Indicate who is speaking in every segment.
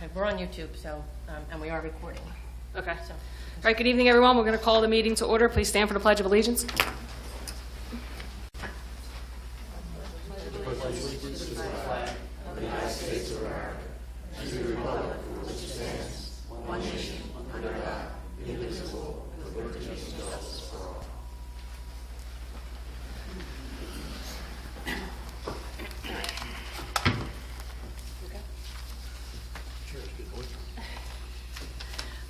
Speaker 1: Okay, we're on YouTube, so, and we are recording.
Speaker 2: Okay.
Speaker 1: So,
Speaker 2: All right, good evening, everyone. We're going to call the meeting to order. Please stand for the Pledge of Allegiance.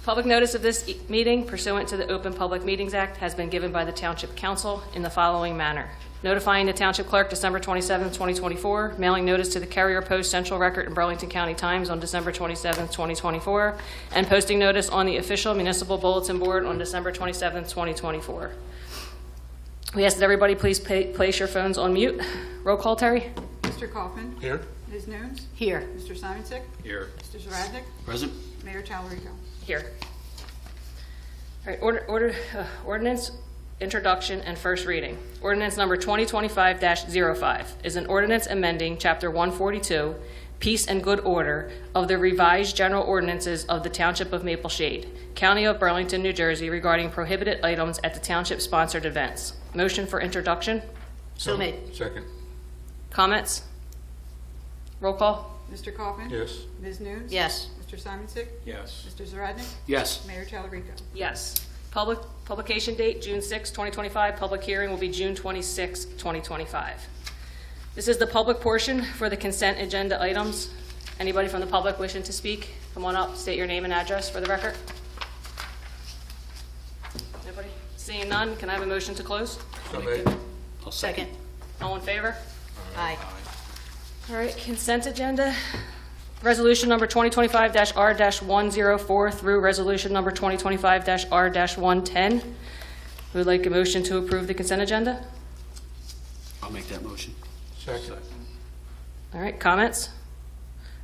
Speaker 2: Public notice of this meeting pursuant to the Open Public Meetings Act has been given by the Township Council in the following manner. Notifying the Township Clerk December 27, 2024, mailing notice to the Carrier Post Central Record and Burlington County Times on December 27, 2024, and posting notice on the official municipal bulletin board on December 27, 2024. We ask that everybody please place your phones on mute. Roll call, Terry.
Speaker 3: Mr. Kaufman.
Speaker 4: Here.
Speaker 3: Ms. Nunes.
Speaker 1: here.
Speaker 3: Mr. Simonsick.
Speaker 4: Here.
Speaker 3: Mr. Zaradnik.
Speaker 4: Present.
Speaker 3: Mayor Talarico.
Speaker 2: Here. All right, ordinance introduction and first reading. Ordinance number 2025-05 is an ordinance amending Chapter 142, Peace and Good Order of the revised general ordinances of the Township of Maple Shade, County of Burlington, New Jersey, regarding prohibited items at the township-sponsored events. Motion for introduction.
Speaker 1: So made.
Speaker 4: Second.
Speaker 2: Comments? Roll call.
Speaker 3: Mr. Kaufman.
Speaker 4: Yes.
Speaker 3: Ms. Nunes.
Speaker 1: Yes.
Speaker 3: Mr. Simonsick.
Speaker 4: Yes.
Speaker 3: Mr. Zaradnik.
Speaker 4: Yes.
Speaker 3: Mayor Talarico.
Speaker 2: Yes. Publication date, June 6, 2025. Public hearing will be June 26, 2025. This is the public portion for the consent agenda items. Anybody from the public wishing to speak, come on up, state your name and address for the record. Anybody? Seeing none, can I have a motion to close?
Speaker 4: So made.
Speaker 1: I'll second.
Speaker 2: All in favor?
Speaker 1: Aye.
Speaker 2: All right, consent agenda. Resolution number 2025-R-104 through resolution number 2025-R-110. We would like a motion to approve the consent agenda.
Speaker 4: I'll make that motion. Second.
Speaker 2: All right, comments?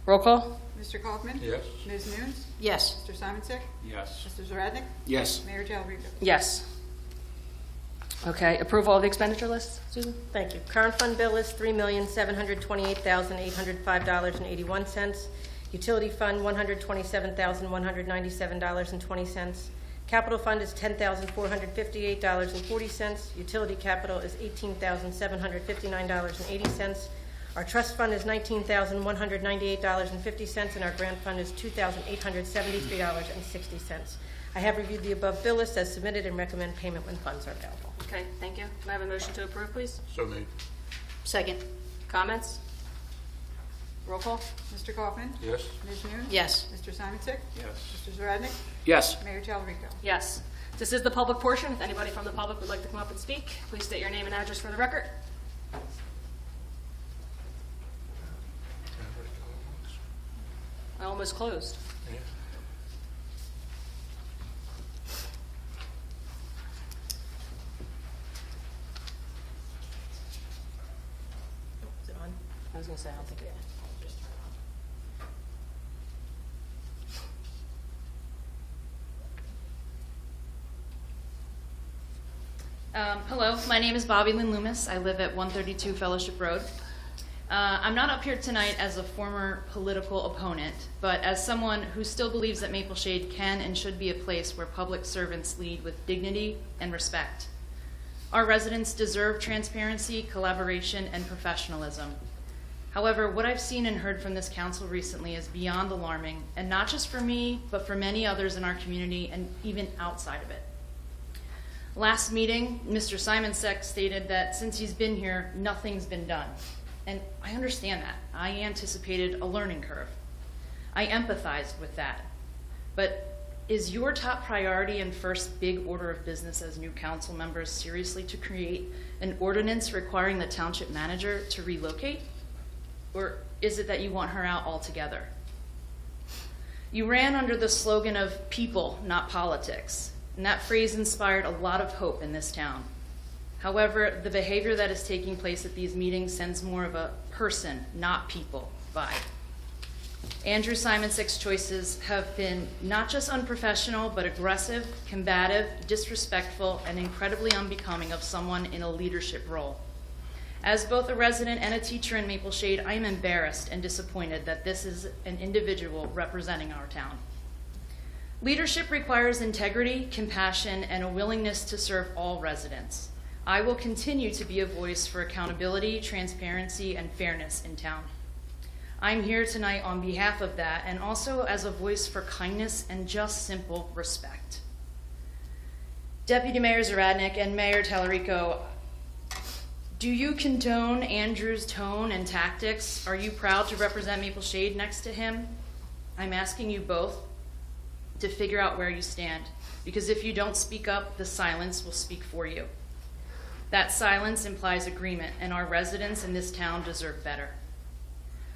Speaker 2: Roll call?
Speaker 3: Mr. Kaufman.
Speaker 4: Yes.
Speaker 3: Ms. Nunes.
Speaker 1: Yes.
Speaker 3: Mr. Simonsick.
Speaker 4: Yes.
Speaker 3: Mr. Zaradnik.
Speaker 4: Yes.
Speaker 3: Mayor Talarico.
Speaker 2: Yes. Okay, approval of the expenditure list, Susan?
Speaker 1: Thank you. Current fund bill is $3,728,805.81. Utility fund, $127,197.20. Capital fund is $10,458.40. Utility capital is $18,759.80. Our trust fund is $19,198.50, and our grant fund is $2,873.60. I have reviewed the above bill list as submitted and recommend payment when funds are available.
Speaker 2: Okay, thank you. Can I have a motion to approve, please?
Speaker 4: So made.
Speaker 1: Second.
Speaker 2: Comments? Roll call?
Speaker 3: Mr. Kaufman.
Speaker 4: Yes.
Speaker 3: Ms. Nunes.
Speaker 1: Yes.
Speaker 3: Mr. Simonsick.
Speaker 4: Yes.
Speaker 3: Mr. Zaradnik.
Speaker 4: Yes.
Speaker 3: Mayor Talarico.
Speaker 2: Yes. This is the public portion. If anybody from the public would like to come up and speak, please state your name and address for the record. I almost closed.
Speaker 4: Yeah.
Speaker 1: Is it on?
Speaker 2: I was going to say, I don't think it.
Speaker 5: Hello, my name is Bobby Lynn Loomis. I live at 132 Fellowship Road. I'm not up here tonight as a former political opponent, but as someone who still believes that Maple Shade can and should be a place where public servants lead with dignity and respect. Our residents deserve transparency, collaboration, and professionalism. However, what I've seen and heard from this council recently is beyond alarming, and not just for me, but for many others in our community and even outside of it. Last meeting, Mr. Simonsick stated that since he's been here, nothing's been done. And I understand that. I anticipated a learning curve. I empathized with that. But is your top priority and first big order of business as new council members seriously to create an ordinance requiring the township manager to relocate? Or is it that you want her out altogether? You ran under the slogan of people, not politics. And that phrase inspired a lot of hope in this town. However, the behavior that is taking place at these meetings sends more of a person, not people, vibe. Andrew Simonsick's choices have been not just unprofessional, but aggressive, combative, disrespectful, and incredibly unbecoming of someone in a leadership role. As both a resident and a teacher in Maple Shade, I am embarrassed and disappointed that this is an individual representing our town. Leadership requires integrity, compassion, and a willingness to serve all residents. I will continue to be a voice for accountability, transparency, and fairness in town. I'm here tonight on behalf of that and also as a voice for kindness and just simple respect. Deputy Mayor Zaradnik and Mayor Tallarico, do you condone Andrew's tone and tactics? Are you proud to represent Maple Shade next to him? I'm asking you both to figure out where you stand, because if you don't speak up, the silence will speak for you. That silence implies agreement, and our residents in this town deserve better.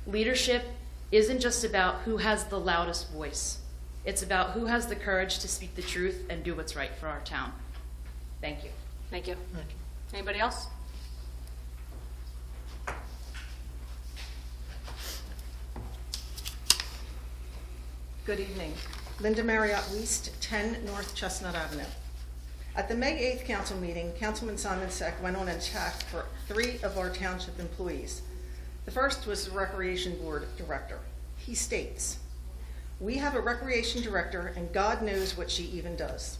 Speaker 5: Leadership isn't just about who has the loudest voice. It's about who has the courage to speak the truth and do what's right for our town. Thank you.
Speaker 2: Thank you. Anybody else?
Speaker 6: Good evening. Linda Marriott Wiest, 10 North Chestnut Avenue. At the May 8th council meeting, Councilman Simon Sek went on and attacked for 3 of our township employees. The first was the Recreation Board Director. He states, "We have a Recreation Director and God knows what she even does."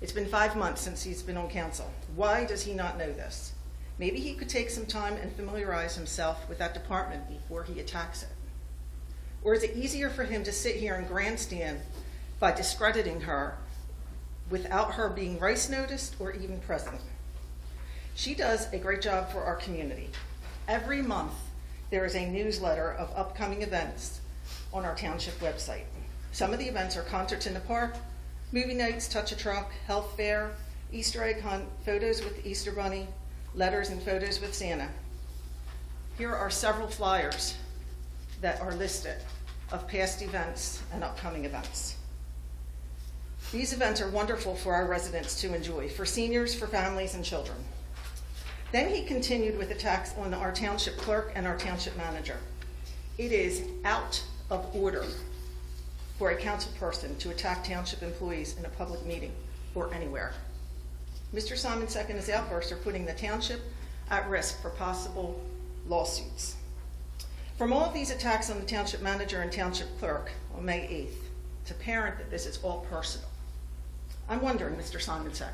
Speaker 6: It's been 5 months since he's been on council. Why does he not know this? Maybe he could take some time and familiarize himself with that department before he attacks it. Or is it easier for him to sit here and grandstand by discrediting her without her being rice noticed or even present? She does a great job for our community. Every month, there is a newsletter of upcoming events on our township website. Some of the events are concerts in the park, movie nights, touch a truck, health fair, Easter egg hunt, photos with the Easter Bunny, letters and photos with Santa. Here are several flyers that are listed of past events and upcoming events. These events are wonderful for our residents to enjoy, for seniors, for families, and children. Then he continued with attacks on our township clerk and our township manager. It is out of order for a council person to attack township employees in a public meeting or anywhere. Mr. Simon Sek and his outbursts are putting the township at risk for possible lawsuits. From all of these attacks on the township manager and township clerk on May 8th, it's apparent that this is all personal. I'm wondering, Mr. Simon Sek,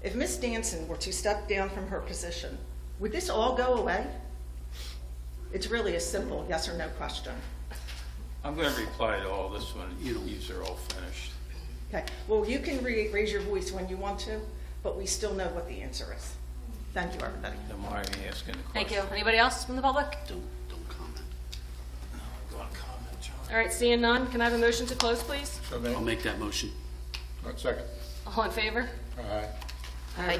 Speaker 6: if Ms. Danson were to step down from her position, would this all go away? It's really a simple yes or no question.
Speaker 7: I'm going to reply to all this when these are all finished.
Speaker 6: Okay, well, you can raise your voice when you want to, but we still know what the answer is. Thank you, everybody.
Speaker 7: Then why are you asking the question?
Speaker 2: Thank you. Anybody else from the public?
Speaker 4: Don't comment.
Speaker 7: Go on, comment, John.
Speaker 2: All right, seeing none, can I have a motion to close, please?
Speaker 4: I'll make that motion.
Speaker 8: Second.
Speaker 2: All in favor?
Speaker 8: Aye.
Speaker 2: Aye.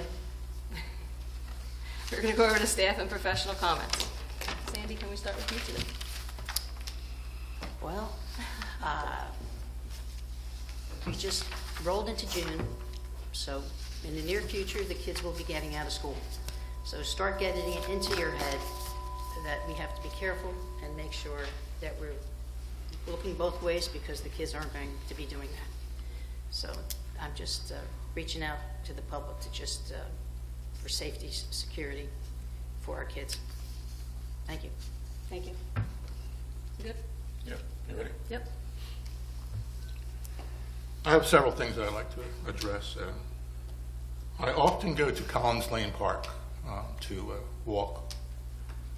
Speaker 2: We're going to go over to staff and professional comments. Sandy, can we start with you today?
Speaker 9: Well, we just rolled into June, so in the near future, the kids will be getting out of school. So start getting it into your head that we have to be careful and make sure that we're looking both ways because the kids aren't going to be doing that. So I'm just reaching out to the public to just for safety, security for our kids. Thank you.
Speaker 2: Thank you. You good?
Speaker 8: Yep. You ready?
Speaker 2: Yep.
Speaker 8: I have several things that I'd like to address. I often go to Collins Lane Park to walk.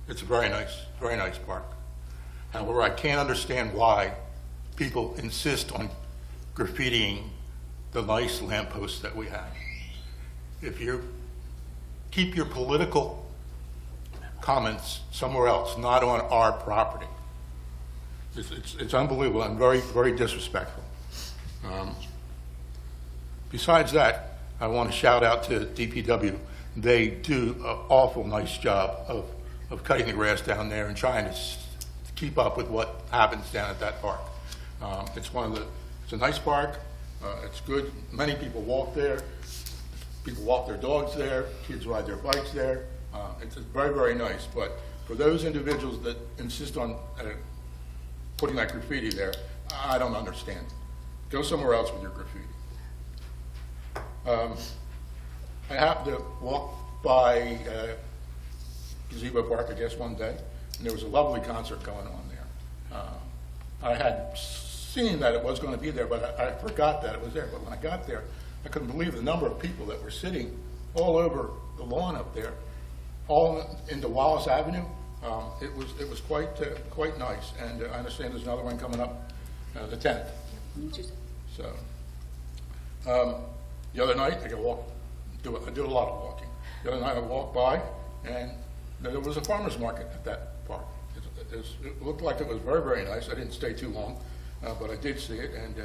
Speaker 8: It's a very nice park. However, I can't understand why people insist on graffitiing the nice lampposts that we have. If you keep your political comments somewhere else, not on our property. It's unbelievable and very disrespectful. Besides that, I want to shout out to DPW. They do an awful nice job of cutting the grass down there and trying to keep up with what happens down at that park. It's a nice park. It's good. Many people walk there. People walk their dogs there. Kids ride their bikes there. It's very nice. But for those individuals that insist on putting that graffiti there, I don't understand. Go somewhere else with your graffiti. I happened to walk by gazebo park, I guess, one day, and there was a lovely concert going on there. I had seen that it was going to be there, but I forgot that it was there. But when I got there, I couldn't believe the number of people that were sitting all over the lawn up there, all into Wallace Avenue. It was quite nice, and I understand there's another one coming up the 10th. So the other night I do a lot of walking. The other night I walked by, and there was a farmer's market at that park. It looked like it was very, very nice. I didn't stay too long, but I did see it, and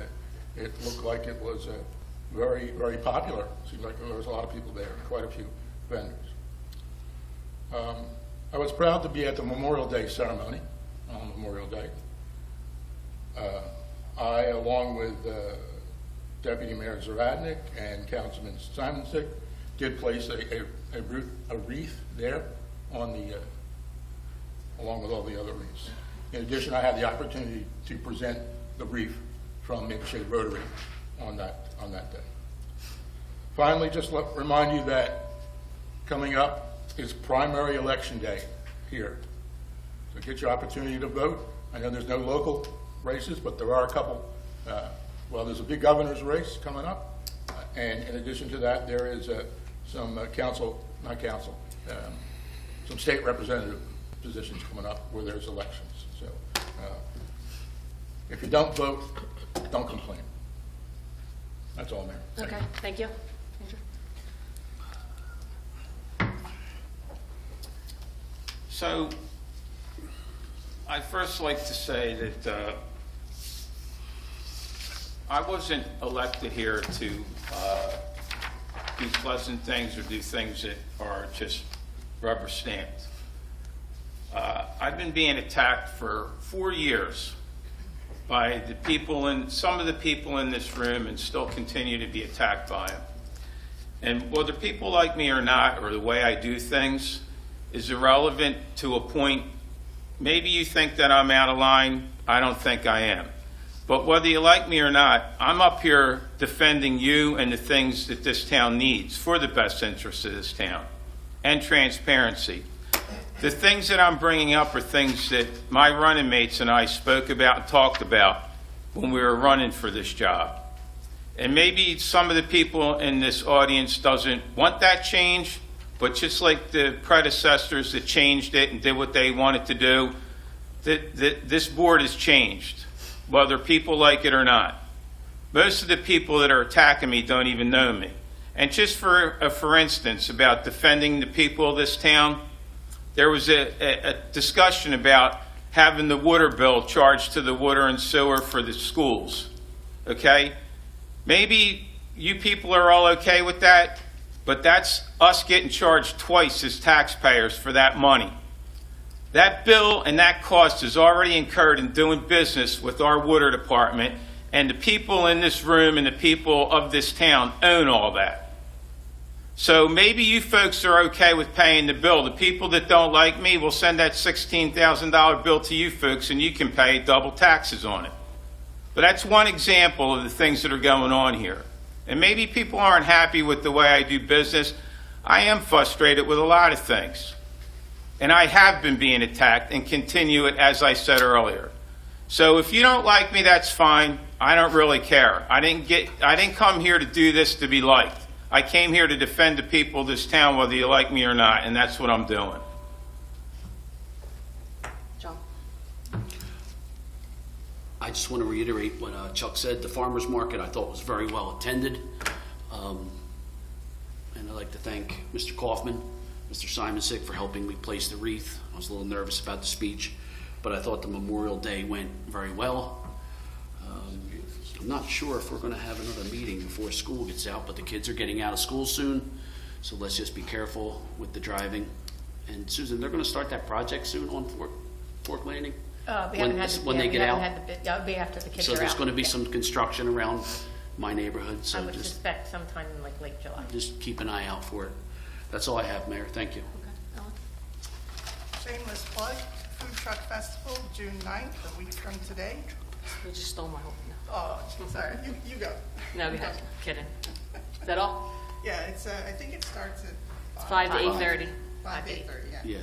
Speaker 8: it looked like it was very, very popular. Seemed like there was a lot of people there, and quite a few vendors. I was proud to be at the Memorial Day ceremony on Memorial Day. I, along with Deputy Mayor Zaradnik and Councilman Simonsick, did place a wreath there on the, along with all the other wreaths. In addition, I had the opportunity to present the wreath from Maple Shade Rotary on that day. Finally, just remind you that coming up is primary election day here. So get your opportunity to vote. I know there's no local races, but there are a couple. There's a big governor's race coming up. And in addition to that, there is some some state representative positions coming up where there's elections. So if you don't vote, don't complain. That's all, Mayor.
Speaker 2: Okay, thank you.
Speaker 7: So, I'd first like to say that I wasn't elected here to do pleasant things or do things that are just rubber stamped. I've been being attacked for 4 years by the people some of the people in this room, and still continue to be attacked by them. And whether people like me or not, or the way I do things, is irrelevant to a point. Maybe you think that I'm out of line. I don't think I am. But whether you like me or not, I'm up here defending you and the things that this town needs for the best interest of this town and transparency. The things that I'm bringing up are things that my running mates and I spoke about and talked about when we were running for this job. And maybe some of the people in this audience doesn't want that change, but just like the predecessors that changed it and did what they wanted to do, this board has changed, whether people like it or not. Most of the people that are attacking me don't even know me. And just for instance, about defending the people of this town, there was a discussion about having the water bill charged to the water and sewer for the schools, okay? Maybe you people are all okay with that, but that's us getting charged twice as taxpayers for that money. That bill and that cost is already incurred in doing business with our water department, and the people in this room and the people of this town own all that. So maybe you folks are okay with paying the bill. The people that don't like me will send that $16,000 bill to you folks, and you can pay double taxes on it. But that's one example of the things that are going on here. And maybe people aren't happy with the way I do business. I am frustrated with a lot of things. And I have been being attacked and continue it, as I said earlier. So if you don't like me, that's fine. I don't really care. I didn't come here to do this to be liked. I came here to defend the people of this town, whether you like me or not, and that's what I'm doing.
Speaker 2: John?
Speaker 4: I just want to reiterate what Chuck said. The farmer's market I thought was very well attended. And I'd like to thank Mr. Kaufman, Mr. Simonsick for helping me place the wreath. I was a little nervous about the speech, but I thought the Memorial Day went very well. I'm not sure if we're going to have another meeting before school gets out, but the kids are getting out of school soon, so let's just be careful with the driving. And Susan, they're going to start that project soon on Fork Landing? When they get out?
Speaker 1: That would be after the kids
Speaker 4: So
Speaker 1: are out.
Speaker 4: there's going to be some construction around my neighborhood,
Speaker 1: I
Speaker 4: so
Speaker 1: would
Speaker 4: just
Speaker 1: suspect sometime in like late July.
Speaker 4: keep an eye out for it. That's all I have, Mayor. Thank you.
Speaker 10: Shameless plug, Food Truck Festival, June 9th, a week from today.
Speaker 2: You just stole my whole, no.
Speaker 10: Oh, sorry, you go.
Speaker 2: No, go ahead. Kidding. Is that all?
Speaker 10: Yeah, it's, I think it starts at
Speaker 2: 5 to 8:30.
Speaker 10: 5 to 8:30, yeah.
Speaker 4: Yeah.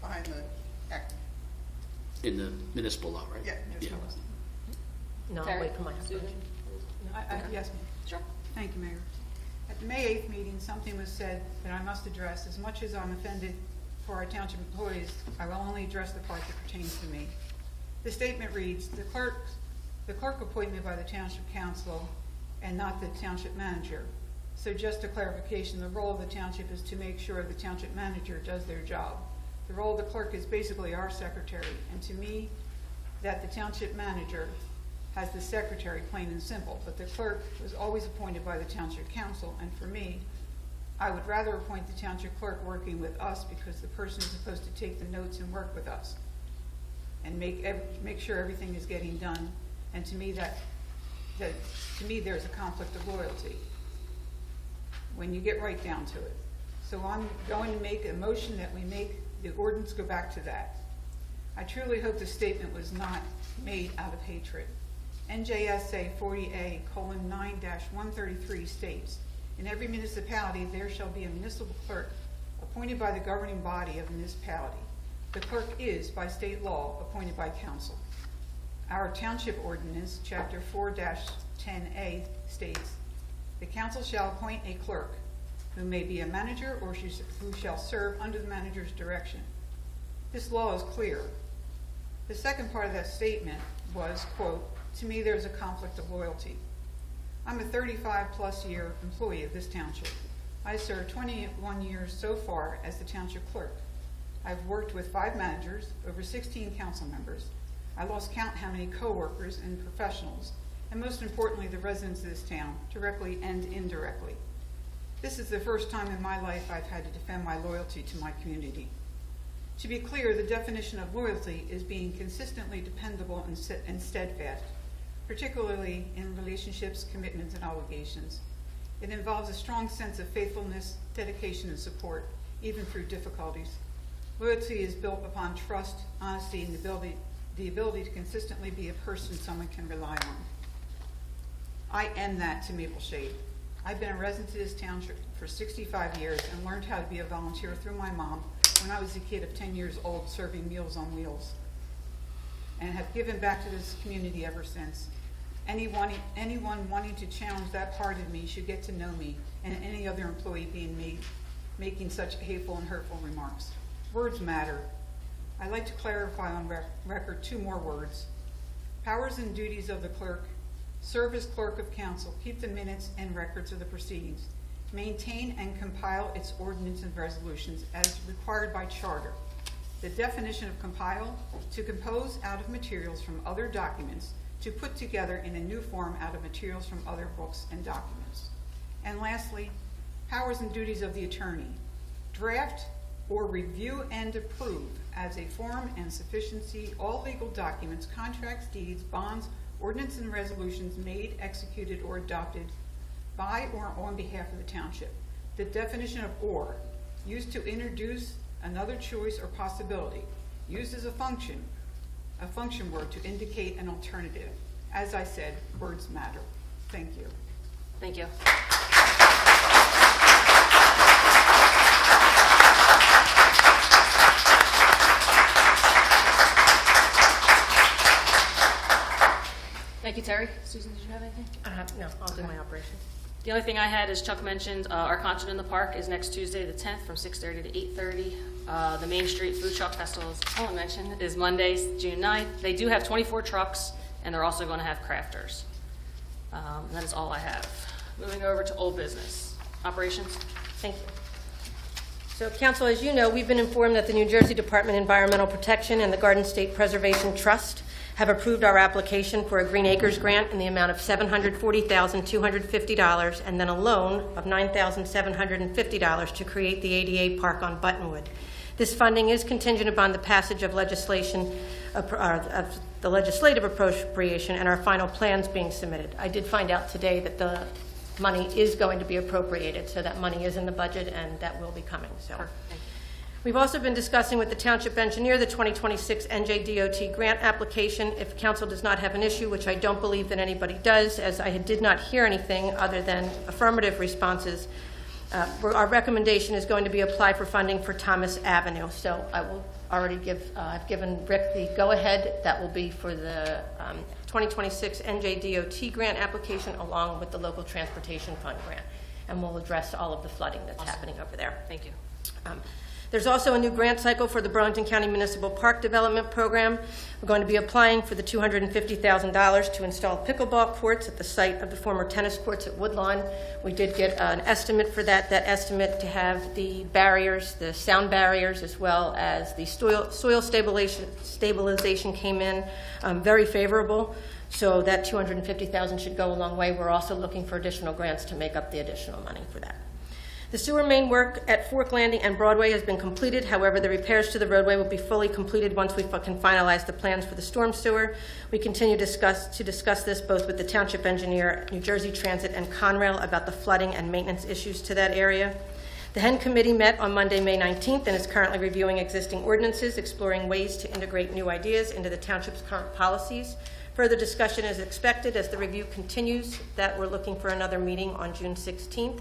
Speaker 10: behind the,
Speaker 4: In the municipal lot, right?
Speaker 10: yeah, municipal.
Speaker 1: No, I'll
Speaker 2: Terry?
Speaker 1: wait for my husband.
Speaker 2: Susan?
Speaker 3: Yes, ma'am.
Speaker 2: Sure.
Speaker 3: Thank you, Mayor. At the May 8th meeting, something was said that I must address. As much as I'm offended for our township employees, I will only address the part that pertains to me. The statement reads, the clerk appointed by the township council and not the township manager. So just a clarification, the role of the township is to make sure the township manager does their job. The role of the clerk is basically our secretary, and to me, that the township manager has the secretary, plain and simple, but the clerk was always appointed by the township council, and for me, I would rather appoint the township clerk working with us because the person is supposed to take the notes and work with us and make sure everything is getting done. And to me, to me, there's a conflict of loyalty when you get right down to it. So I'm going to make a motion that we make the ordinance go back to that. I truly hope the statement was not made out of hatred. NJSA 40A:9-133 states, in every municipality there shall be a municipal clerk appointed by the governing body of the municipality. The clerk is, by state law, appointed by council. Our township ordinance, chapter 4-10A, states, the council shall appoint a clerk who may be a manager or who shall serve under the manager's direction. This law is clear. The second part of that statement was, quote, to me there's a conflict of loyalty. I'm a 35-plus year employee of this township. I served 21 years so far as the township clerk. I've worked with 5 managers, over 16 council members. I lost count how many co-workers and professionals, and most importantly, the residents of this town, directly and indirectly. This is the first time in my life I've had to defend my loyalty to my community. To be clear, the definition of loyalty is being consistently dependable and steadfast, particularly in relationships, commitments, and obligations. It involves a strong sense of faithfulness, dedication, and support, even through difficulties. Loyalty is built upon trust, honesty, and the ability to consistently be a person someone can rely on. I am that to Maple Shade. I've been a resident of this township for 65 years and learned how to be a volunteer through my mom when I was a kid of 10 years old serving Meals on Wheels, and have given back to this community ever since. Anyone wanting to challenge that part of me should get to know me and any other employee making such hateful and hurtful remarks. Words matter. I'd like to clarify on record 2 more words. Powers and duties of the clerk: serve as clerk of council, keep the minutes and records of the proceedings, maintain and compile its ordinance and resolutions as required by charter. The definition of compile: to compose out of materials from other documents, to put together in a new form out of materials from other books and documents. And lastly, powers and duties of the attorney: draft or review and approve as a form and sufficiency all legal documents, contracts, deeds, bonds, ordinance, and resolutions made, executed, or adopted by or on behalf of the township. The definition of or: used to introduce another choice or possibility, used as a function word to indicate an alternative. As I said, words matter. Thank you.
Speaker 2: Thank you. Thank you, Terry. Susan, did you have anything?
Speaker 1: No, I'll do my operation.
Speaker 2: The only thing I had is Chuck mentioned our concert in the park is next Tuesday, the 10th, from 6:30 to 8:30. The Main Street Food Truck Festival, as Colin mentioned, is Monday, June 9th. They do have 24 trucks, and they're also going to have crafters. That is all I have. Moving over to old business. Operations?
Speaker 1: Thank you. So, Council, as you know, we've been informed that the New Jersey Department of Environmental Protection and the Garden State Preservation Trust have approved our application for a Green Acres grant in the amount of $740,250 and then a loan of $9,750 to create the ADA Park on Buttonwood. This funding is contingent upon the passage of legislation, of the legislative appropriation, and our final plans being submitted. I did find out today that the money is going to be appropriated, so that money is in the budget and that will be coming. So. We've also been discussing with the Township Engineer the 2026 NJDOT grant application. If Council does not have an issue, which I don't believe that anybody does, as I did not hear anything other than affirmative responses, our recommendation is going to be apply for funding for Thomas Avenue. So I will I've given Rick the go-ahead. That will be for the 2026 NJDOT grant application along with the local transportation fund grant. And we'll address all of the flooding that's happening over there.
Speaker 2: Thank you.
Speaker 1: There's also a new grant cycle for the Burlington County Municipal Park Development Program. We're going to be applying for the $250,000 to install pickleball courts at the site of the former tennis courts at Woodlawn. We did get an estimate for that. That estimate to have the barriers, the sound barriers, as well as the soil stabilization came in very favorable. So that $250,000 should go a long way. We're also looking for additional grants to make up the additional money for that. The sewer main work at Fork Landing and Broadway has been completed. However, the repairs to the roadway will be fully completed once we can finalize the plans for the storm sewer. We continue to discuss this both with the township engineer, New Jersey Transit, and Conrail about the flooding and maintenance issues to that area. The HEN committee met on Monday, May 19th, and is currently reviewing existing ordinances, exploring ways to integrate new ideas into the township's current policies. Further discussion is expected as the review continues. That we're looking for another meeting on June 16th.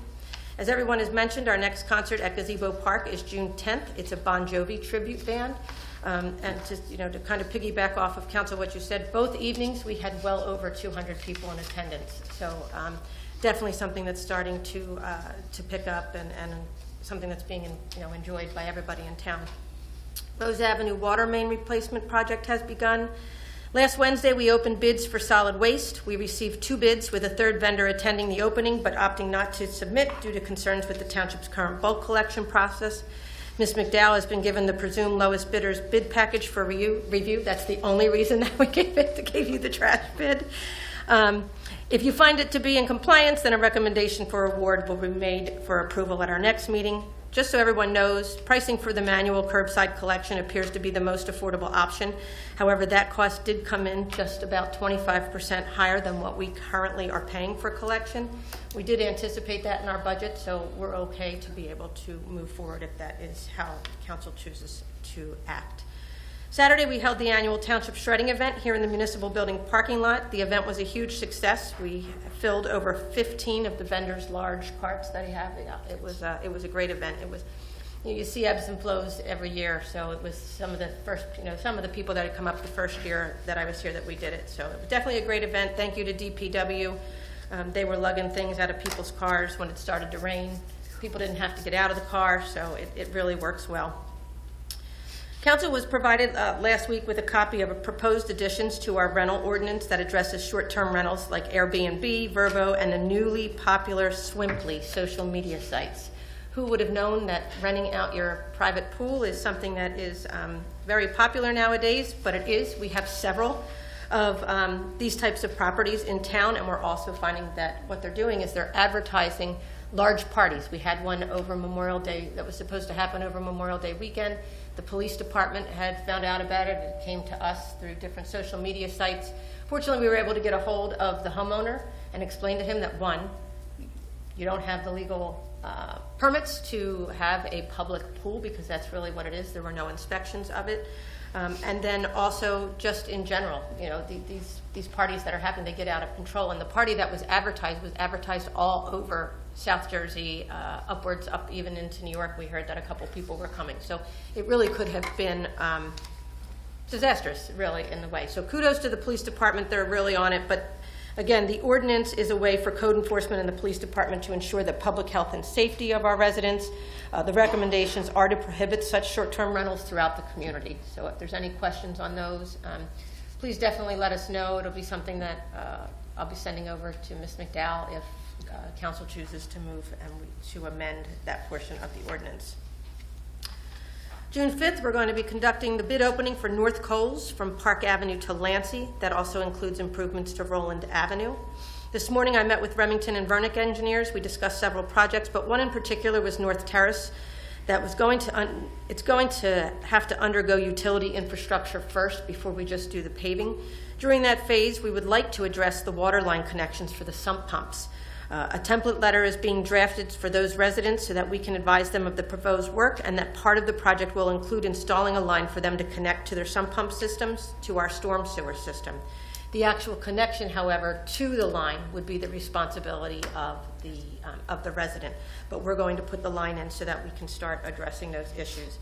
Speaker 1: As everyone has mentioned, our next concert at Gazebo Park is June 10th. It's a Bon Jovi tribute band. And to kind of piggyback off of Council what you said, both evenings we had well over 200 people in attendance. So definitely something that's starting to pick up and something that's being enjoyed by everybody in town. Rose Avenue water main replacement project has begun. Last Wednesday, we opened bids for solid waste. We received 2 bids with a third vendor attending the opening but opting not to submit due to concerns with the township's current bulk collection process. Ms. McDowell has been given the presumed lowest bidder's bid package for review. That's the only reason that we gave you the trash bid. If you find it to be in compliance, then a recommendation for award will be made for approval at our next meeting. Just so everyone knows, pricing for the manual curbside collection appears to be the most affordable option. However, that cost did come in just about 25% higher than what we currently are paying for collection. We did anticipate that in our budget, so we're okay to be able to move forward if that is how council chooses to act. Saturday, we held the annual Township Shredding event here in the Municipal Building parking lot. The event was a huge success. We filled over 15 of the vendors' large carts that he had. It was a great event. It was, you see ebbs and flows every year, so it was some of the first, some of the people that had come up the first year that I was here that we did it. So it was definitely a great event. Thank you to DPW. They were lugging things out of people's cars when it started to rain. People didn't have to get out of the car, so it really works well. Council was provided last week with a copy of proposed additions to our rental ordinance that addresses short-term rentals like Airbnb, Vrbo, and the newly popular Swimply social media sites. Who would have known that renting out your private pool is something that is very popular nowadays, but it is. We have several of these types of properties in town, and we're also finding that what they're doing is they're advertising large parties. We had one over Memorial Day that was supposed to happen over Memorial Day weekend. The police department had found out about it. It came to us through different social media sites. Fortunately, we were able to get a hold of the homeowner and explain to him that, one, you don't have the legal permits to have a public pool, because that's really what it is. There were no inspections of it. And then also just in general, these parties that are happening, they get out of control. And the party that was advertised all over South Jersey, upwards up even into New York. We heard that a couple people were coming. So it really could have been disastrous, really, in the way. So kudos to the police department. They're really on it. But again, the ordinance is a way for code enforcement and the police department to ensure the public health and safety of our residents. The recommendations are to prohibit such short-term rentals throughout the community. So if there's any questions on those, please definitely let us know. It'll be something that I'll be sending over to Ms. McDowell if council chooses to move and to amend that portion of the ordinance. June 5th, we're going to be conducting the bid opening for North Coles from Park Avenue to Lancey. That also includes improvements to Roland Avenue. This morning I met with Remington and Vernick engineers. We discussed several projects, but one in particular was North Terrace. That was going to have to undergo utility infrastructure first before we just do the paving. During that phase, we would like to address the water line connections for the sump pumps. A template letter is being drafted for those residents so that we can advise them of the proposed work, and that part of the project will include installing a line for them to connect to their sump pump systems to our storm sewer system. The actual connection, however, to the line would be the responsibility of the resident, but we're going to put the line in so that we can start addressing those issues.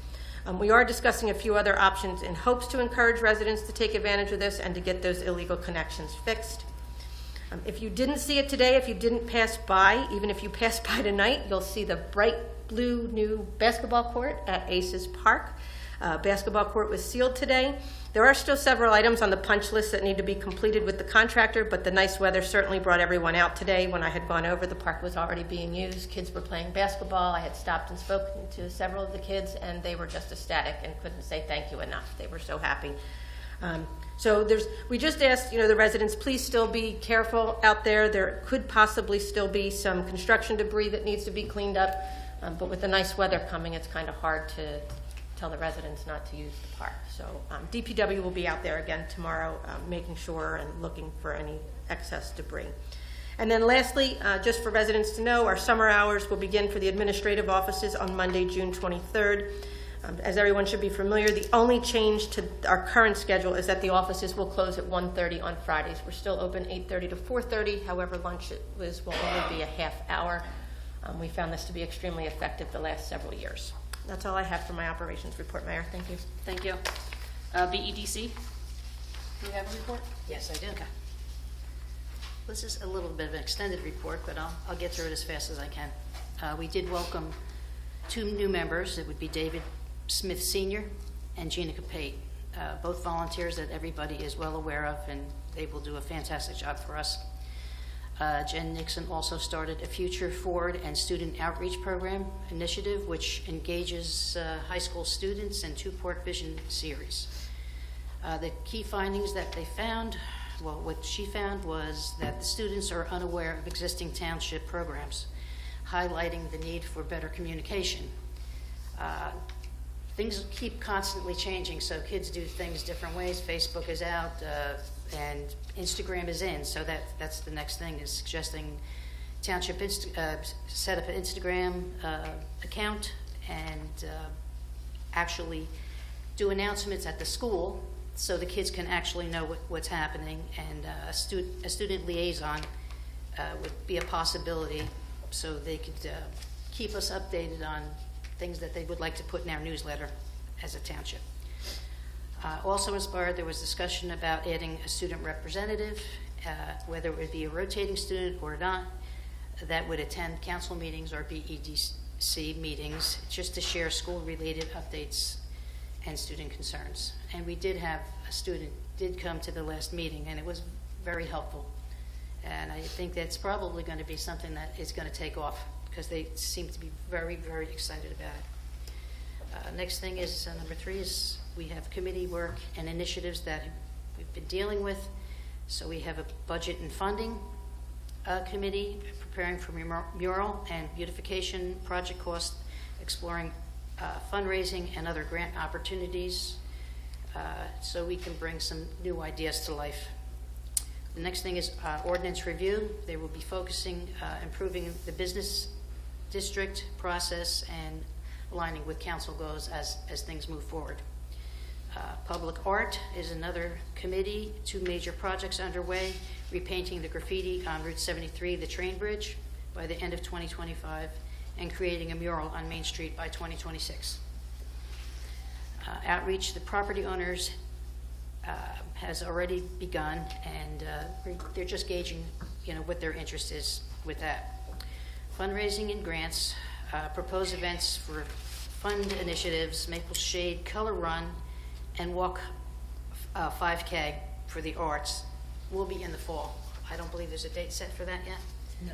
Speaker 1: We are discussing a few other options in hopes to encourage residents to take advantage of this and to get those illegal connections fixed. If you didn't see it today, if you didn't pass by, even if you pass by tonight, you'll see the bright blue new basketball court at Aces Park. Basketball court was sealed today. There are still several items on the punch list that need to be completed with the contractor, but the nice weather certainly brought everyone out today. When I had gone over, the park was already being used. Kids were playing basketball. I had stopped and spoken to several of the kids, and they were just ecstatic and couldn't say thank you enough. They were so happy. We just asked, the residents, please still be careful out there. There could possibly still be some construction debris that needs to be cleaned up, but with the nice weather coming, it's kind of hard to tell the residents not to use the park. So DPW will be out there again tomorrow, making sure and looking for any excess debris. And then lastly, just for residents to know, our summer hours will begin for the administrative offices on Monday, June 23rd. As everyone should be familiar, the only change to our current schedule is that the offices will close at 1:30 on Fridays. We're still open 8:30 to 4:30. However, lunch will only be a half hour. We found this to be extremely effective the last several years. That's all I have for my operations report, Mayor. Thank you.
Speaker 2: Thank you. BEDC? Do you have a report?
Speaker 9: Yes, I do. This is a little bit of an extended report, but I'll get through it as fast as I can. We did welcome 2 new members. It would be David Smith Sr. and Gina Capate, both volunteers that everybody is well aware of, and they will do a fantastic job for us. Jen Nixon also started a Future Forward and Student Outreach Program initiative, which engages high school students in 2-part vision series. The key findings that they found, what she found was that the students are unaware of existing township programs, highlighting the need for better communication. Things keep constantly changing, so kids do things different ways. Facebook is out, and Instagram is in, so that's the next thing, is suggesting township set up an Instagram account and actually do announcements at the school so the kids can actually know what's happening, and a student liaison would be a possibility, so they could keep us updated on things that they would like to put in our newsletter as a township. Also inspired, there was discussion about adding a student representative, whether it would be a rotating student or not, that would attend council meetings or BEDC meetings just to share school-related updates and student concerns. And we did have a student did come to the last meeting, and it was very helpful. And I think that's probably going to be something that is going to take off, because they seem to be very, very excited about it. Next thing is, number 3 is we have committee work and initiatives that we've been dealing with. So we have a budget and funding committee preparing for mural and beautification project costs, exploring fundraising and other grant opportunities, so we can bring some new ideas to life. The next thing is ordinance review. They will be focusing, improving the business district process and aligning with council goals as things move forward. Public art is another committee. 2 major projects underway: repainting the graffiti on Route 73, the train bridge, by the end of 2025, and creating a mural on Main Street by 2026. Outreach to the property owners has already begun, and they're just gauging, what their interest is with that. Fundraising and grants, propose events for fund initiatives, Maple Shade Color Run, and Walk 5K for the arts will be in the fall. I don't believe there's a date set for that yet. No.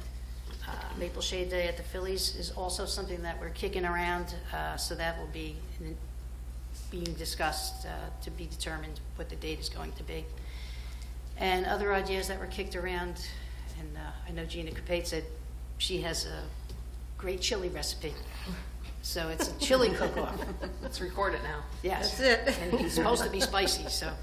Speaker 9: Maple Shade Day at the Phillies is also something that we're kicking around, so that will be being discussed to be determined what the date is going to be. And other ideas that were kicked around, and I know Gina Capate said she has a great chili recipe. So it's a chili cook-off.
Speaker 2: Let's record it now.
Speaker 9: Yes.
Speaker 1: That's it.
Speaker 9: And it's supposed to be spicy, so.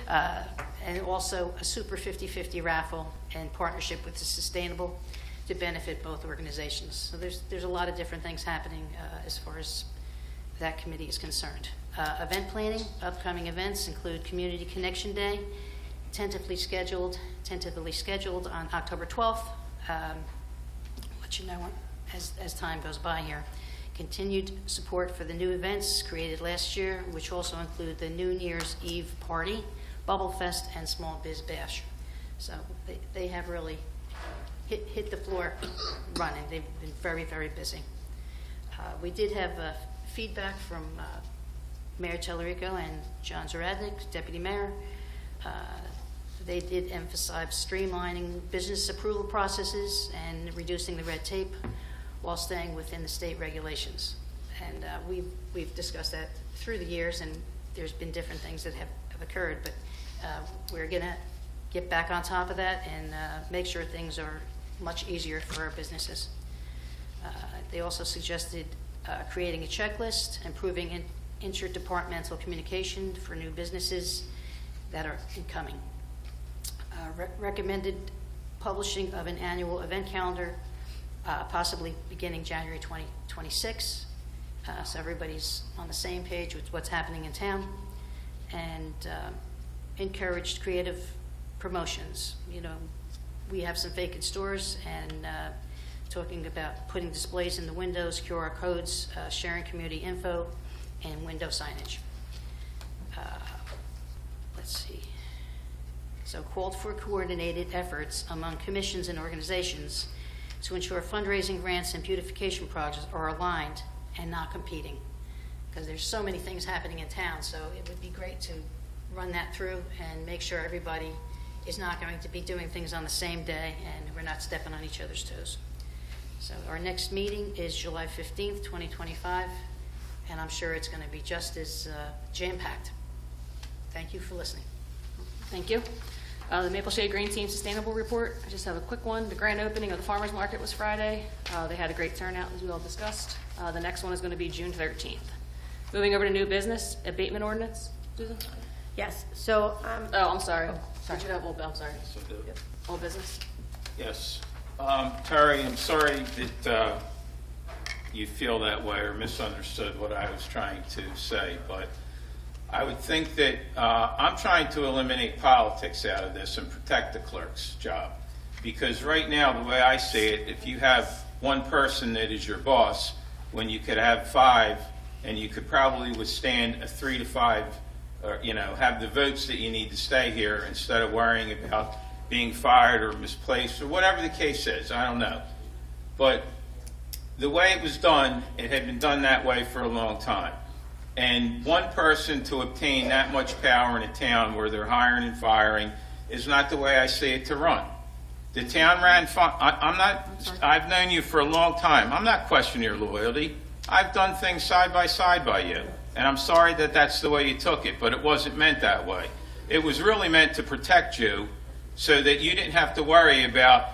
Speaker 9: And also a Super 50/50 raffle in partnership with the Sustainable to benefit both organizations. So there's a lot of different things happening as far as that committee is concerned. Event planning, upcoming events include Community Connection Day, tentatively scheduled on October 12th. Let you know as time goes by here. continued support for the new events created last year, which also include the New Year's Eve party, Bubble Fest, and Small Biz Bash. So they have really hit the floor running. They've been very, very busy. We did have feedback from Mayor Tellerico and John Zaradnik, Deputy Mayor. They did emphasize streamlining business approval processes and reducing the red tape while staying within the state regulations. And we've discussed that through the years, and there's been different things that have occurred, but we're going to get back on top of that and make sure things are much easier for our businesses. They also suggested creating a checklist, improving interdepartmental communication for new businesses that are incoming. Recommended publishing of an annual event calendar, possibly beginning January 2026, so everybody's on the same page with what's happening in town, and encouraged creative promotions. You know, we have some vacant stores, and talking about putting displays in the windows, QR codes, sharing community info, and window signage. Let's see. So called for coordinated efforts among commissions and organizations to ensure fundraising grants and beautification projects are aligned and not competing. Because there's so many things happening in town, so it would be great to run that through and make sure everybody is not going to be doing things on the same day and we're not stepping on each other's toes. So our next meeting is July 15th, 2025, and I'm sure it's going to be just as jam-packed. Thank you for listening.
Speaker 2: Thank you. The Maple Shade Green Team Sustainable Report. I just have a quick one. The grand opening of the farmers market was Friday. They had a great turnout, as we all discussed. The next one is going to be June 13th. Moving over to new business, abatement ordinance. Susan?
Speaker 1: Yes, so,
Speaker 2: Oh, I'm sorry.
Speaker 1: sorry.
Speaker 2: Did you have old, I'm sorry. Old business?
Speaker 7: Yes. Terry, I'm sorry that you feel that way or misunderstood what I was trying to say, but I would think that I'm trying to eliminate politics out of this and protect the clerk's job. Because right now, the way I see it, if you have one person that is your boss, when you could have 5, and you could probably withstand a 3 to 5, or, have the votes that you need to stay here instead of worrying about being fired or misplaced or whatever the case is. I don't know. But the way it was done, it had been done that way for a long time. And one person to obtain that much power in a town where they're hiring and firing is not the way I see it to run. The town ran fine. I've known you for a long time. I'm not questioning your loyalty. I've done things side by you. And I'm sorry that that's the way you took it, but it wasn't meant that way. It was really meant to protect you so that you didn't have to worry about,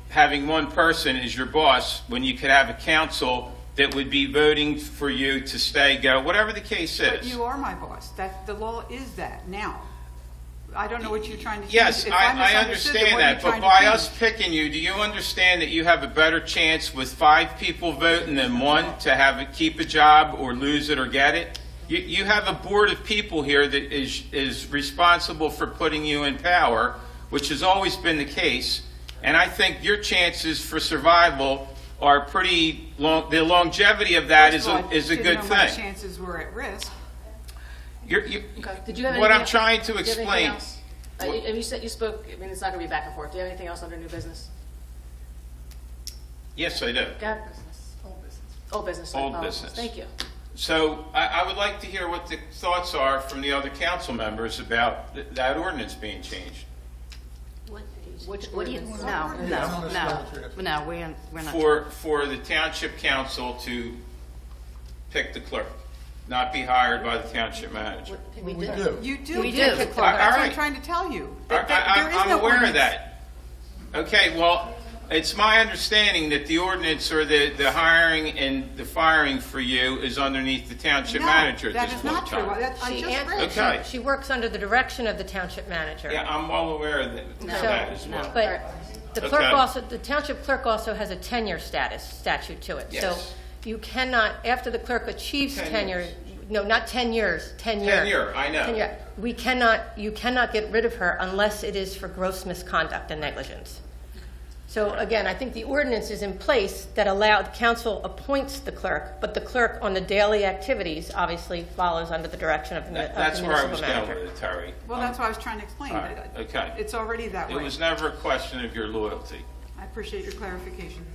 Speaker 7: having one person as your boss when you could have a council that would be voting for you to stay, go, whatever the case is.
Speaker 3: But you are my boss. The law is that now. I don't know what you're trying to change.
Speaker 7: Yes,
Speaker 3: If
Speaker 7: I
Speaker 3: misunderstood, then
Speaker 7: understand
Speaker 3: what are you
Speaker 7: that, but
Speaker 3: trying to
Speaker 7: by
Speaker 3: change?
Speaker 7: us picking you, do you understand that you have a better chance with 5 people voting than 1 to have it, keep a job or lose it or get it? You have a board of people here that is responsible for putting you in power, which has always been the case, and I think your chances for survival are pretty long. The longevity of that is a good
Speaker 3: Didn't know my
Speaker 7: thing.
Speaker 3: chances were at risk.
Speaker 2: Okay. Did you have
Speaker 7: What
Speaker 2: anything
Speaker 7: I'm
Speaker 2: else?
Speaker 7: trying to
Speaker 2: Do you have anything
Speaker 7: explain.
Speaker 2: else? You said you spoke, it's not going to be back and forth. Do you have anything else under new business?
Speaker 7: Yes, I do.
Speaker 2: Go ahead. Old business. I
Speaker 7: Old
Speaker 2: apologize.
Speaker 7: business.
Speaker 2: Thank you.
Speaker 7: So I would like to hear what the thoughts are from the other council members about that ordinance being changed.
Speaker 9: What do you, no, we're not.
Speaker 7: For the township council to pick the clerk, not be hired by the township manager.
Speaker 8: We do.
Speaker 3: You do
Speaker 9: We
Speaker 3: pick
Speaker 9: do.
Speaker 3: the clerk.
Speaker 7: All
Speaker 3: That's what
Speaker 7: right.
Speaker 3: I'm trying to tell you.
Speaker 7: I'm aware of that. Okay, well, it's my understanding that the ordinance or the hiring and the firing for you is underneath the township manager at
Speaker 3: that
Speaker 7: this
Speaker 3: is
Speaker 7: point
Speaker 3: not
Speaker 7: in
Speaker 3: true.
Speaker 7: time.
Speaker 3: I
Speaker 1: She
Speaker 3: just
Speaker 1: answered-
Speaker 3: read.
Speaker 7: Okay.
Speaker 1: She works under the direction of the township manager.
Speaker 7: Yeah, I'm well aware of that as well.
Speaker 1: But the clerk
Speaker 7: Okay.
Speaker 1: also, the township clerk also has a tenure statute to it. So
Speaker 7: Yes.
Speaker 1: you cannot, after the clerk achieves
Speaker 7: 10
Speaker 1: tenure,
Speaker 7: years.
Speaker 1: no, not 10 years, tenure.
Speaker 7: Tenure, I know.
Speaker 1: Tenure. You cannot get rid of her unless it is for gross misconduct and negligence. So again, I think the ordinance is in place that the council appoints the clerk, but the clerk on the daily activities obviously follows under the direction of the
Speaker 7: That's
Speaker 1: municipal
Speaker 7: where I
Speaker 1: manager.
Speaker 7: was going with it, Terry.
Speaker 3: Well, that's what I was trying to explain.
Speaker 7: All right, okay.
Speaker 3: It's already that
Speaker 7: It
Speaker 3: way.
Speaker 7: was never a question of your loyalty.
Speaker 3: I appreciate your clarification.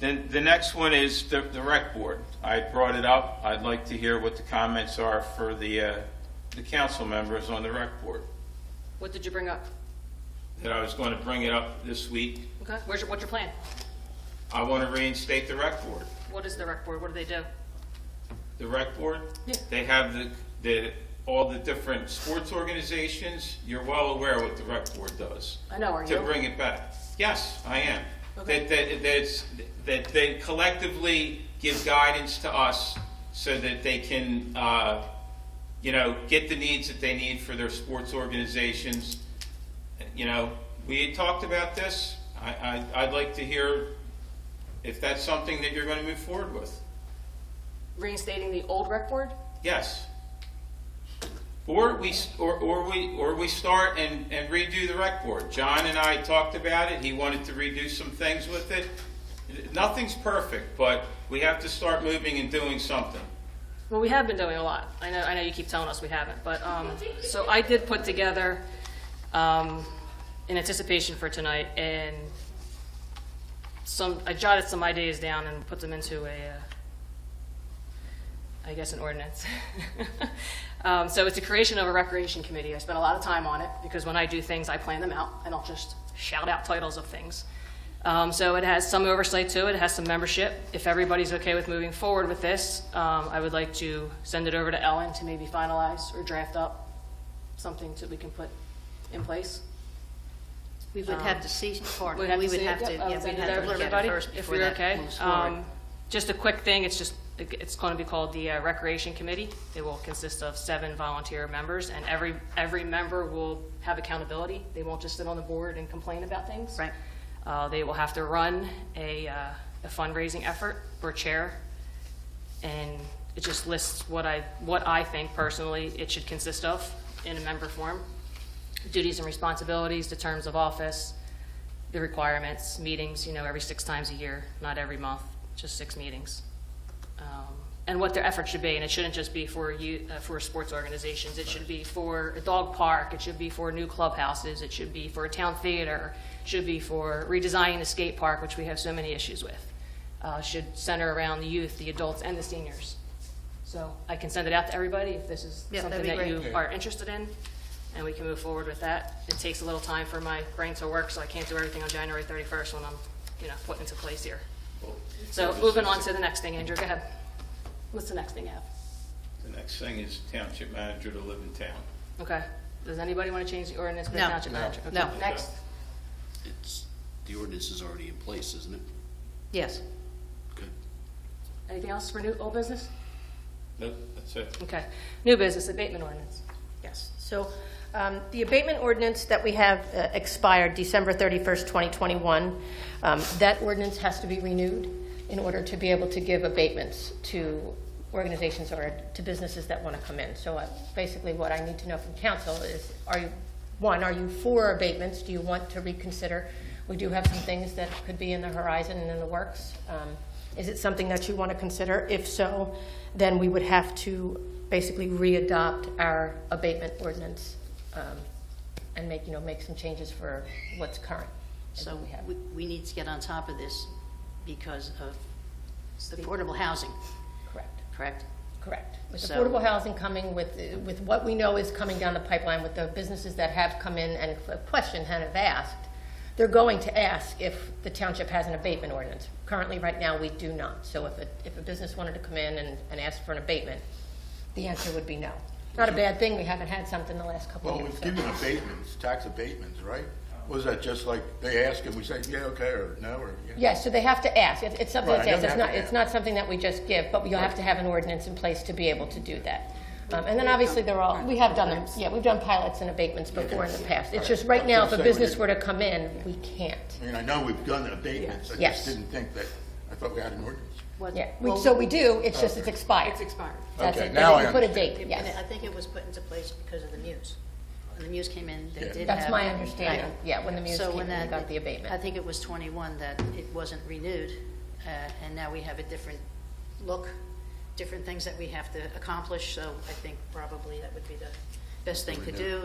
Speaker 7: Then the next one is the rec board. I brought it up. I'd like to hear what the comments are for the council members on the rec board.
Speaker 2: What did you bring up?
Speaker 7: That I was going to bring it up this week.
Speaker 2: Okay, what's your plan?
Speaker 7: I want to reinstate the rec board.
Speaker 2: What is the rec board? What do they do?
Speaker 7: The rec board?
Speaker 2: Yeah.
Speaker 7: They have all the different sports organizations. You're well aware what the rec board does.
Speaker 2: I know, are
Speaker 7: To
Speaker 2: you?
Speaker 7: bring it back. Yes, I am.
Speaker 2: Okay.
Speaker 7: That they collectively give guidance to us so that they can, get the needs that they need for their sports organizations. We had talked about this. I'd like to hear if that's something that you're going to move forward with.
Speaker 2: Reinstating the old rec board?
Speaker 7: Yes. Or we start and redo the rec board. John and I talked about it. He wanted to redo some things with it. Nothing's perfect, but we have to start moving and doing something.
Speaker 2: Well, we have been doing a lot. I know you keep telling us we haven't, but, so I did put together, in anticipation for tonight, and I jotted some ideas down and put them into an ordinance. So it's the creation of a recreation committee. I spent a lot of time on it, because when I do things, I plan them out. I don't just shout out titles of things. So it has some oversight to it. It has some membership. If everybody's okay with moving forward with this, I would like to send it over to Ellen to maybe finalize or draft up something that we can put in place.
Speaker 9: We would have to see part.
Speaker 2: We'd have
Speaker 9: We
Speaker 2: to
Speaker 9: would
Speaker 2: see it.
Speaker 9: have to,
Speaker 2: Yep, I'll
Speaker 9: yeah,
Speaker 2: send
Speaker 9: we'd
Speaker 2: it
Speaker 9: have
Speaker 2: over
Speaker 9: to
Speaker 2: to
Speaker 9: look at
Speaker 2: everybody,
Speaker 9: it first
Speaker 2: if
Speaker 9: before
Speaker 2: you're
Speaker 9: that
Speaker 2: okay.
Speaker 9: moves forward.
Speaker 2: Just a quick thing, it's going to be called the Recreation Committee. It will consist of 7 volunteer members, and every member will have accountability. They won't just sit on the board and complain about things.
Speaker 9: Right.
Speaker 2: They will have to run a fundraising effort or chair, and it just lists what I think personally it should consist of in a member form. Duties and responsibilities, the terms of office, the requirements, meetings, every 6 times a year, not every month, just 6 meetings. And what their effort should be, and it shouldn't just be for sports organizations. It should be for a dog park. It should be for new clubhouses. It should be for a town theater. It should be for redesigning the skate park, which we have so many issues with. Should center around the youth, the adults, and the seniors. So I can send it out to everybody if this is
Speaker 9: Yeah,
Speaker 2: something
Speaker 9: that'd
Speaker 2: that
Speaker 9: be
Speaker 2: you
Speaker 9: great.
Speaker 2: are interested in, and we can move forward with that. It takes a little time for my brain to work, so I can't do everything on January 31st when I'm, put into place here. So moving on to the next thing, Andrew, go ahead. What's the next thing you have?
Speaker 7: The next thing is township manager to live in town.
Speaker 2: Okay. Does anybody want to change the ordinance for the
Speaker 9: No.
Speaker 2: township manager? Okay.
Speaker 9: No.
Speaker 2: Next.
Speaker 4: The ordinance is already in place, isn't it?
Speaker 9: Yes.
Speaker 4: Okay.
Speaker 2: Anything else for old business?
Speaker 7: Nope, that's it.
Speaker 2: Okay. New business, abatement ordinance.
Speaker 1: Yes, so the abatement ordinance that we have expired December 31st, 2021. That ordinance has to be renewed in order to be able to give abatements to organizations or to businesses that want to come in. So basically what I need to know from council is, are you for abatements? Do you want to reconsider? We do have some things that could be in the horizon and in the works. Is it something that you want to consider? If so, then we would have to basically re-adopt our abatement ordinance and make some changes for what's current.
Speaker 9: So we need to get on top of this because of affordable housing,
Speaker 1: Correct.
Speaker 9: correct?
Speaker 1: Correct. With
Speaker 9: So-
Speaker 1: affordable housing coming, with what we know is coming down the pipeline, with the businesses that have come in and questioned and have asked, they're going to ask if the township has an abatement ordinance. Currently, right now, we do not. So if a business wanted to come in and ask for an abatement, the answer would be no. Not a bad thing, we haven't had something the last couple of
Speaker 8: Well,
Speaker 1: years.
Speaker 8: we've given abatements, tax abatements, right? Was that just like they ask and we say, yeah, okay, or no, or? Yeah.
Speaker 1: Yes, so they have to ask. It's something
Speaker 8: Right,
Speaker 1: that's
Speaker 8: I
Speaker 1: asked.
Speaker 8: know they have to
Speaker 1: It's not something that we just give, but you'll have to have an ordinance in place to be able to do that. And then obviously we have done them, we've done pilots and abatements before in the past. It's just right now, if a business were to come in, we can't.
Speaker 8: I mean, I know we've done abatements, I
Speaker 1: Yes.
Speaker 8: just didn't think that, I thought we had an ordinance.
Speaker 1: Yeah, so we do, it's just it's expired.
Speaker 3: It's expired.
Speaker 1: That's
Speaker 8: Okay,
Speaker 1: it.
Speaker 8: now
Speaker 1: And
Speaker 8: I
Speaker 1: you put a
Speaker 8: understand.
Speaker 1: date,
Speaker 9: And
Speaker 1: yes.
Speaker 9: I think it was put into place because of the Muse. when the Muse came in, they
Speaker 8: Yeah.
Speaker 9: did have.
Speaker 1: That's my understanding,
Speaker 9: Right.
Speaker 1: yeah, when the Muse
Speaker 9: So
Speaker 1: came
Speaker 9: when
Speaker 1: in, they
Speaker 9: that-
Speaker 1: got the abatement.
Speaker 9: I think it was 21 that it wasn't renewed, and now we have a different look, different things that we have to accomplish, so I think probably that would be the best thing to do,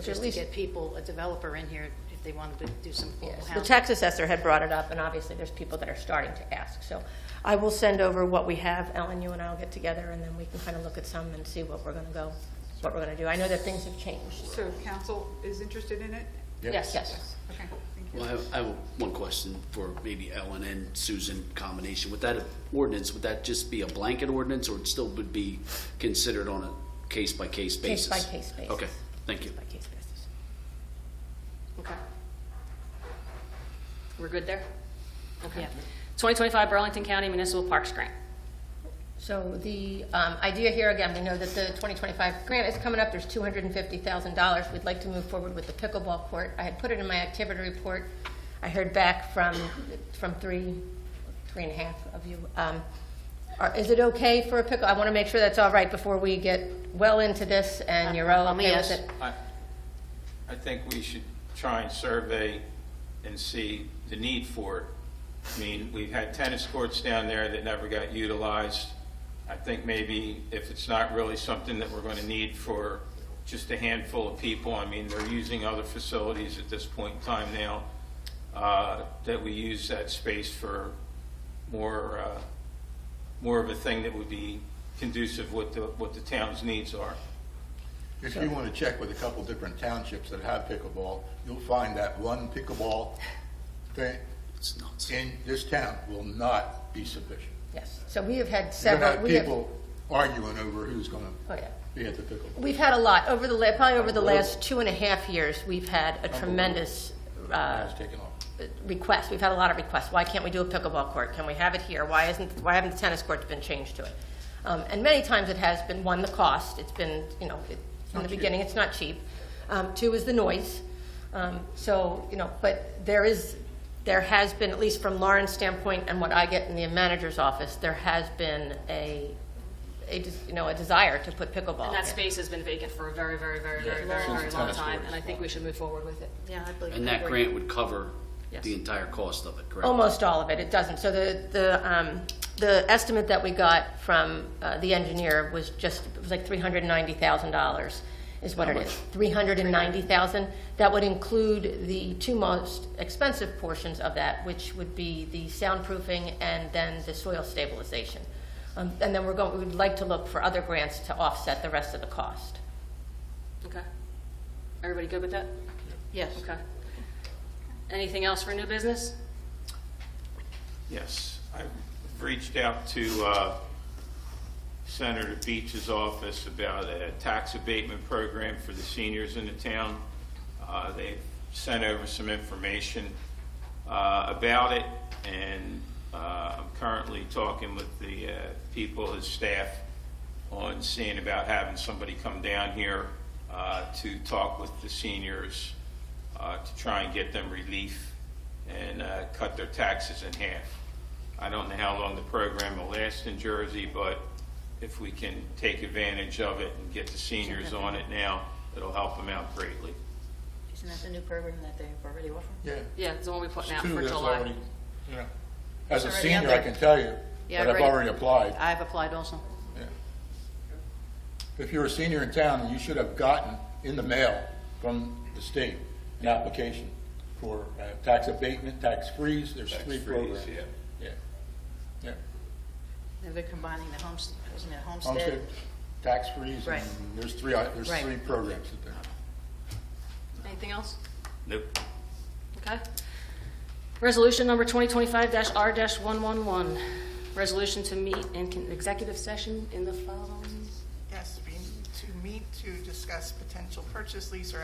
Speaker 9: just to
Speaker 1: least-
Speaker 9: get people, a developer in here if they wanted to do some affordable
Speaker 1: Yes, the
Speaker 9: housing.
Speaker 1: tax assessor had brought it up, and obviously there's people that are starting to ask. So I will send over what we have. Ellen, you and I will get together, and then we can kind of look at some and see what we're going to do. I know that things have changed.
Speaker 3: So council is interested in it?
Speaker 1: Yes, yes.
Speaker 3: Okay, thank you.
Speaker 4: Well, I have one question for maybe Ellen and Susan combination. Would that ordinance, would that just be a blanket ordinance, or it still would be considered on a case-by-case basis?
Speaker 1: Case-by-case basis.
Speaker 4: Okay, thank you.
Speaker 1: By case basis.
Speaker 2: Okay. We're good there? Okay.
Speaker 9: Yeah.
Speaker 2: 2025 Burlington County Municipal Parks Grant.
Speaker 1: So the idea here, again, we know that the 2025 grant is coming up. There's $250,000. We'd like to move forward with the pickleball court. I had put it in my activity report. I heard back from three and a half of you. Is it okay for a pickle? I want to make sure that's all right before we get well into this, and you're all
Speaker 9: I'm a
Speaker 1: okay with
Speaker 9: yes.
Speaker 1: it?
Speaker 7: I think we should try and survey and see the need for it. I mean, we've had tennis courts down there that never got utilized. I think maybe if it's not really something that we're going to need for just a handful of people, I mean, they're using other facilities at this point in time now, that we use that space for more of a thing that would be conducive with what the town's needs are.
Speaker 8: If you want to check with a couple different townships that have pickleball, you'll find that one pickleball thing
Speaker 4: It's nuts.
Speaker 8: in this town will not be sufficient.
Speaker 1: Yes. So we have had
Speaker 8: You're
Speaker 1: several.
Speaker 8: going to have people arguing over who's going
Speaker 1: Oh, yeah.
Speaker 8: to be at the pickleball.
Speaker 1: We've had a lot probably over the last 2.5 years. We've had a tremendous
Speaker 8: It's taken off.
Speaker 1: request. We've had a lot of requests. Why can't we do a pickleball court? Can we have it here? Why haven't the tennis courts been changed to it? And many times it has been, one, the cost. It's been, from the
Speaker 8: not
Speaker 1: beginning, it's not cheap. Two is the noise. But there has been, at least from Lauren's standpoint and what I get in the manager's office, there has been a desire to put pickleball
Speaker 2: And that
Speaker 1: in.
Speaker 2: space has been vacant for a very, very, very, very, very,
Speaker 8: Since
Speaker 2: very
Speaker 8: the
Speaker 2: long
Speaker 8: tennis
Speaker 2: time,
Speaker 8: court
Speaker 2: and I think we should move forward with it.
Speaker 9: Yeah, I believe.
Speaker 4: And
Speaker 9: I
Speaker 4: that
Speaker 9: agree.
Speaker 4: grant would cover
Speaker 2: Yes.
Speaker 4: the entire cost of it, correct?
Speaker 1: Almost all of it. It doesn't. So the estimate that we got from the engineer was like $390,000 is what it is. $390,000. That would include the two most expensive portions of that, which would be the soundproofing and then the soil stabilization. And then we would like to look for other grants to offset the rest of the cost.
Speaker 2: Okay. Everybody good with that?
Speaker 9: Yes.
Speaker 2: Okay. Anything else for new business?
Speaker 7: Yes, I've reached out to Senator Beach's office about a tax abatement program for the seniors in the town. They've sent over some information about it, and I'm currently talking with the people, his staff, on seeing about having somebody come down here to talk with the seniors to try and get them relief and cut their taxes in half. I don't know how long the program will last in Jersey, but if we can take advantage of it and get the seniors on it now, it'll help them out greatly.
Speaker 9: Isn't that the new program that they've already offered?
Speaker 8: Yeah.
Speaker 2: Yeah, it's the one we put out
Speaker 8: Two
Speaker 2: for
Speaker 8: that's
Speaker 2: July.
Speaker 8: already, as a
Speaker 9: It's already out
Speaker 8: senior, I
Speaker 9: there.
Speaker 8: can tell you
Speaker 9: Yeah,
Speaker 8: that I've already applied.
Speaker 9: I've applied also.
Speaker 8: Yeah. If you're a senior in town, you should have gotten in the mail from the state an application for tax abatement, tax freeze. There's three programs. Yeah.
Speaker 9: Now they're combining the homestead, isn't it
Speaker 8: Homestead, tax freeze,
Speaker 9: Right.
Speaker 8: and there's three
Speaker 9: Right.
Speaker 8: programs that they're.
Speaker 2: Anything else?
Speaker 7: Nope.
Speaker 2: Okay. Resolution number 2025-R-111. Resolution to meet in executive session in the following.
Speaker 10: Yes, we need to meet to discuss potential purchase, lease, or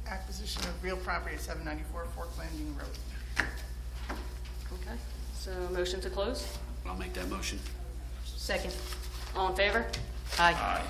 Speaker 10: acquisition of real property at 794 Fork Landing Road.
Speaker 2: Okay. So motion to close.
Speaker 4: I'll make that motion.
Speaker 9: Second.
Speaker 2: All in favor?
Speaker 9: Aye.
Speaker 7: Aye.